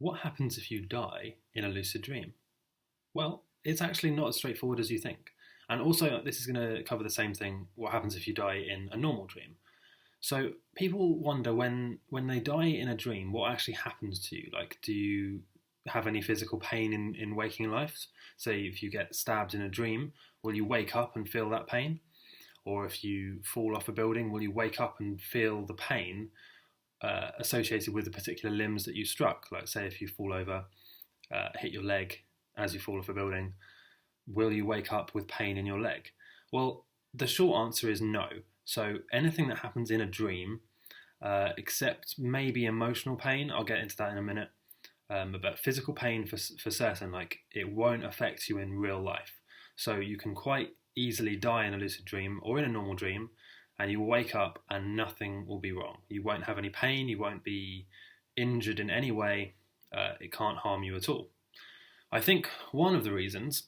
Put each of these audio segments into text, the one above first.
What happens if you die in a lucid dream? Well, it's actually not as straightforward as you think. And also, this is going to cover the same thing, what happens if you die in a normal dream. So people wonder when they die in a dream, what actually happens to you? Like, do you have any physical pain in waking life? Say if you get stabbed in a dream, will you wake up and feel that pain? Or if you fall off a building, will you wake up and feel the pain associated with the particular limbs that you struck? Like, say, if you fall over, hit your leg as you fall off a building, will you wake up with pain in your leg? Well, the short answer is no. So anything that happens in a dream, except maybe emotional pain, I'll get into that in a minute, but physical pain for certain, like it won't affect you in real life. So you can quite easily die in a lucid dream or in a normal dream, and you will wake up and nothing will be wrong. You won't have any pain, you won't be injured in any way, it can't harm you at all. I think one of the reasons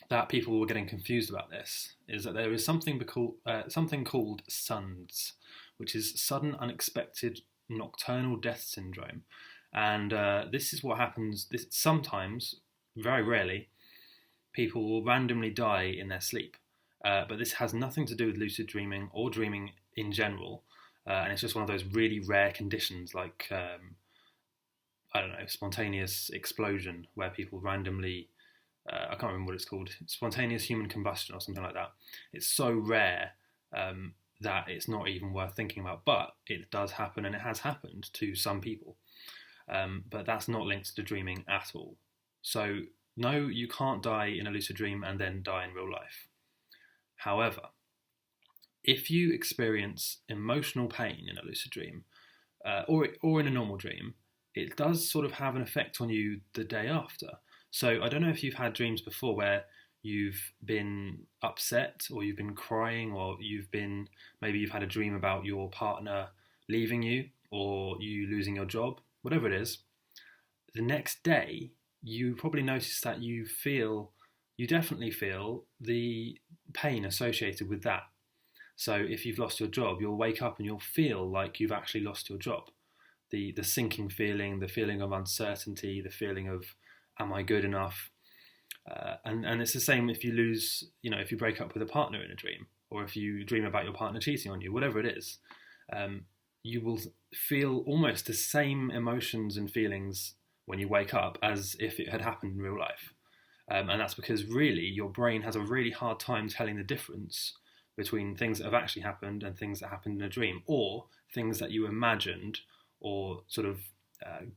that people were getting confused about this is that there is something called SUNDS, which is sudden unexpected nocturnal death syndrome. And this is what happens. Sometimes, very rarely, people will randomly die in their sleep. But this has nothing to do with lucid dreaming or dreaming in general. And it's just one of those really rare conditions like, I don't know, spontaneous explosion, where people randomly, I can't remember what it's called, spontaneous human combustion or something like that. It's so rare that it's not even worth thinking about. But it does happen, and it has happened to some people. But that's not linked to dreaming at all. So no, you can't die in a lucid dream and then die in real life. However, if you experience emotional pain in a lucid dream, or in a normal dream, it does sort of have an effect on you the day after. So I don't know if you've had dreams before where you've been upset, or you've been crying, or maybe you've had a dream about your partner leaving you, or you losing your job, whatever it is. The next day, you probably notice that you definitely feel the pain associated with that. So if you've lost your job, you'll wake up and you'll feel like you've actually lost your job. The sinking feeling, the feeling of uncertainty, the feeling of, am I good enough? And it's the same if you lose, if you break up with a partner in a dream, or if you dream about your partner cheating on you, whatever it is, you will feel almost the same emotions and feelings when you wake up as if it had happened in real life. And that's because really your brain has a really hard time telling the difference between things that have actually happened and things that happened in a dream, or things that you imagined or sort of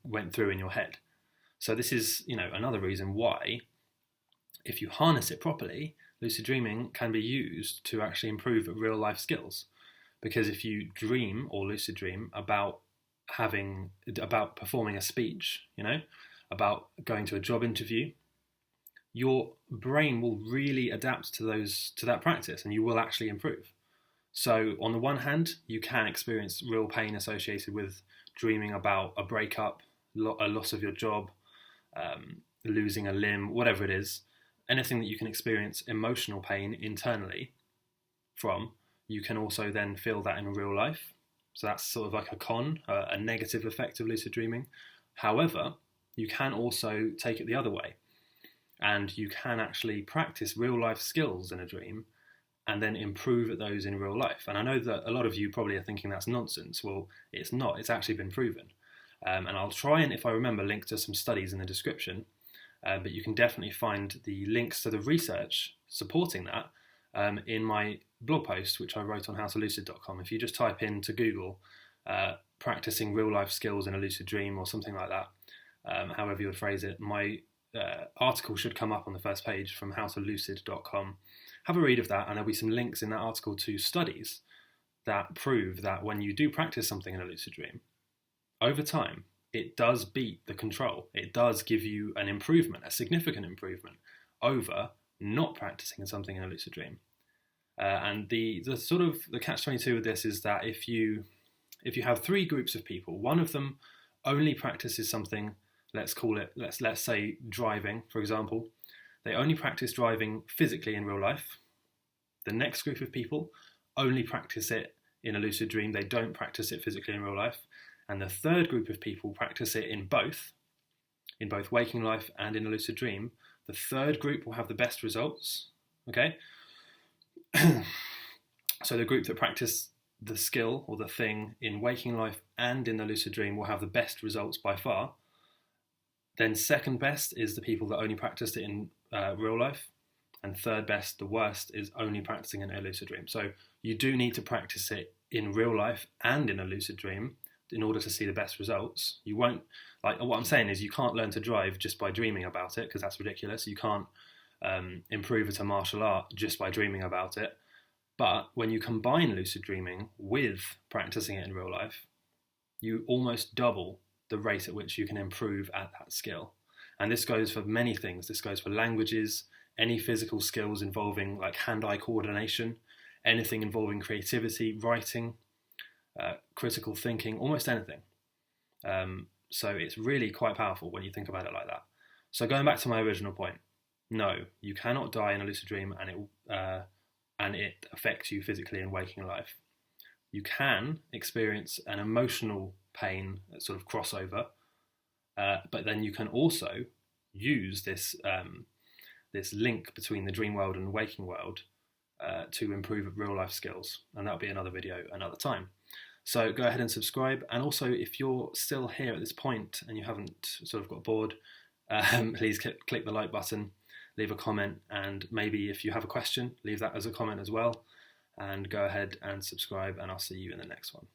went through in your head. So this is, another reason why, if you harness it properly, lucid dreaming can be used to actually improve real life skills. Because if you dream or lucid dream about performing a speech, about going to a job interview, your brain will really adapt to that practice, and you will actually improve. So on the one hand, you can experience real pain associated with dreaming about a breakup, a loss of your job, losing a limb, whatever it is. Anything that you can experience emotional pain internally from, you can also then feel that in real life. So that's sort of like a negative effect of lucid dreaming. However, you can also take it the other way, and you can actually practice real life skills in a dream and then improve at those in real life. And I know that a lot of you probably are thinking that's nonsense. Well, it's not. It's actually been proven. And I'll try and, if I remember, link to some studies in the description. But you can definitely find the links to the research supporting that in my blog post, which I wrote on howtolucid.com. If you just type into Google, practicing real life skills in a lucid dream or something like that, however you would phrase it, my article should come up on the first page from howtolucid.com. Have a read of that, and there'll be some links in that article to studies that prove that when you do practice something in a lucid dream, over time, it does beat the control. It does give you an improvement, a significant improvement, over not practicing something in a lucid dream. And the sort of the catch-22 of this is that if you have three groups of people, one of them only practices something, let's say driving, for example. They only practice driving physically in real life. The next group of people only practice it in a lucid dream. They don't practice it physically in real life. and the third group of people practice it in both waking life and in a lucid dream, the third group will have the best results. Okay? So the group that practice the skill or the thing in waking life and in the lucid dream will have the best results by far. Then second best is the people that only practiced it in real life, and third best, the worst, is only practicing in a lucid dream. So you do need to practice it in real life and in a lucid dream in order to see the best results. You won't, like what I'm saying is you can't learn to drive just by dreaming about it, because that's ridiculous. You can't improve at a martial art just by dreaming about it. But when you combine lucid dreaming with practicing it in real life, you almost double the rate at which you can improve at that skill. And this goes for many things. This goes for languages, any physical skills involving like hand-eye coordination, anything involving creativity, writing, critical thinking, almost anything. So it's really quite powerful when you think about it like that. So going back to my original point, no, you cannot die in a lucid dream and it affects you physically in waking life. You can experience an emotional pain, sort of crossover, but then you can also use this link between the dream world and the waking world to improve real life skills, and that'll be another video another time. So go ahead and subscribe, and also if you're still here at this point and you haven't sort of got bored, please click the like button, leave a comment, and maybe if you have a question, leave that as a comment as well, and go ahead and subscribe, and I'll see you in the next one.